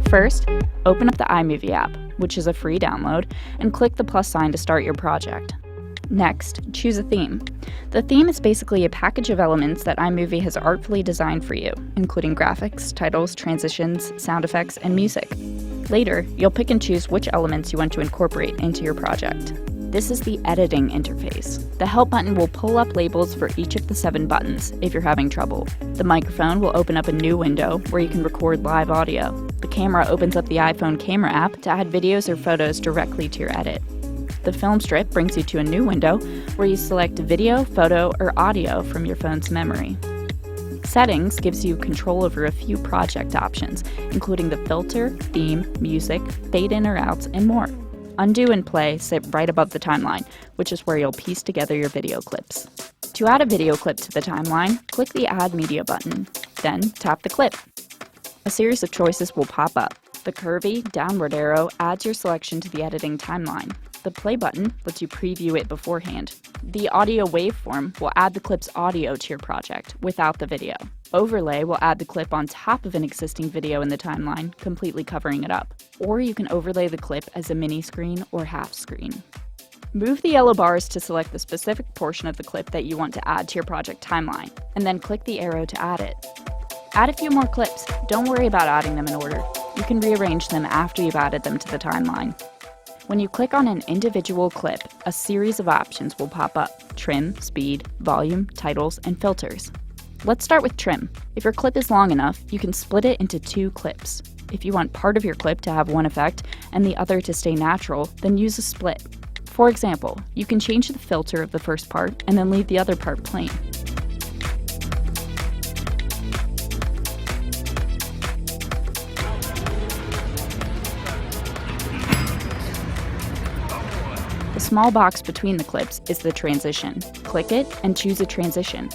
First, open up the iMovie app, which is a free download, and click the plus sign to start your project. Next, choose a theme. The theme is basically a package of elements that iMovie has artfully designed for you, including graphics, titles, transitions, sound effects, and music. Later, you'll pick and choose which elements you want to incorporate into your project. This is the editing interface. The Help button will pull up labels for each of the 7 buttons if you're having trouble. The microphone will open up a new window where you can record live audio. The camera opens up the iPhone camera app to add videos or photos directly to your edit. The film strip brings you to a new window where you select video, photo, or audio from your phone's memory. Settings gives you control over a few project options, including the filter, theme, music, fade in or outs, and more. Undo and play sit right above the timeline, which is where you'll piece together your video clips. To add a video clip to the timeline, click the Add Media button, then tap the clip. A series of choices will pop up. The curvy downward arrow adds your selection to the editing timeline. The play button lets you preview it beforehand. The audio waveform will add the clip's audio to your project without the video. Overlay will add the clip on top of an existing video in the timeline, completely covering it up. Or you can overlay the clip as a mini screen or half screen. Move the yellow bars to select the specific portion of the clip that you want to add to your project timeline, and then click the arrow to add it. Add a few more clips. Don't worry about adding them in order. You can rearrange them after you've added them to the timeline. When you click on an individual clip, a series of options will pop up: trim, speed, volume, titles, and filters. Let's start with trim. If your clip is long enough, you can split it into 2 clips. If you want part of your clip to have one effect and the other to stay natural, then use a split. For example, you can change the filter of the first part and then leave the other part plain. The small box between the clips is the transition. Click it and choose a transition.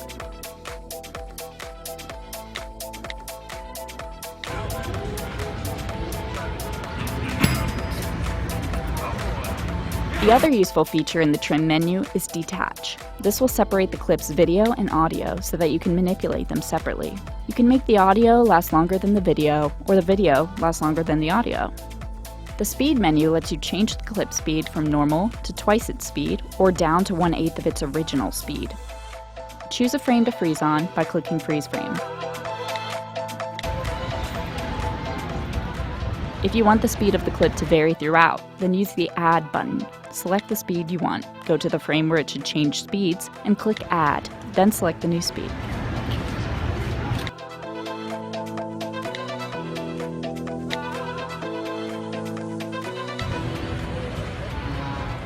The other useful feature in the trim menu is detach. This will separate the clip's video and audio so that you can manipulate them separately. You can make the audio last longer than the video, or the video last longer than the audio. The speed menu lets you change the clip speed from normal to twice its speed, or down to 1/8 of its original speed. Choose a frame to freeze on by clicking Freeze Frame. If you want the speed of the clip to vary throughout, then use the Add button. Select the speed you want, go to the frame where it should change speeds, and click Add, then select the new speed.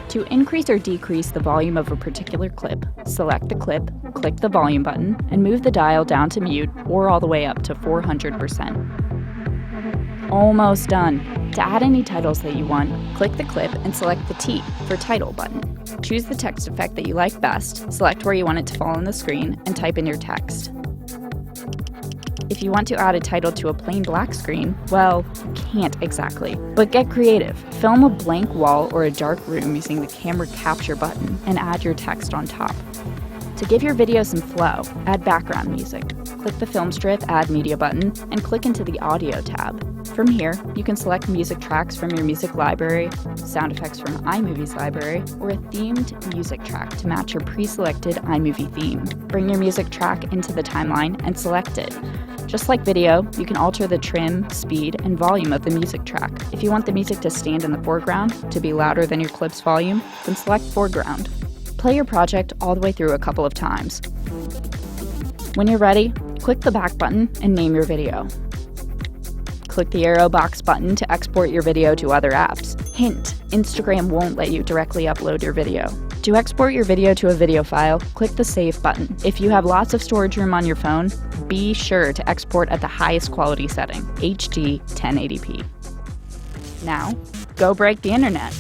To increase or decrease the volume of a particular clip, select the clip, click the volume button, and move the dial down to mute or all the way up to 400%. Almost done. To add any titles that you want, click the clip and select the T for Title button. Choose the text effect that you like best, select where you want it to fall on the screen, and type in your text. If you want to add a title to a plain black screen, well, you can't exactly. But get creative. Film a blank wall or a dark room using the camera capture button and add your text on top. To give your video some flow, add background music. Click the film strip Add Media button and click into the Audio tab. From here, you can select music tracks from your music library, sound effects from iMovie's library, or a themed music track to match your pre-selected iMovie theme. Bring your music track into the timeline and select it. Just like video, you can alter the trim, speed, and volume of the music track. If you want the music to stand in the foreground, to be louder than your clip's volume, then select foreground. Play your project all the way through a couple of times. When you're ready, click the back button and name your video. Click the arrow box button to export your video to other apps. Hint: Instagram won't let you directly upload your video. To export your video to a video file, click the Save button. If you have lots of storage room on your phone, be sure to export at the highest quality setting, HD 1080p. Now, go break the internet.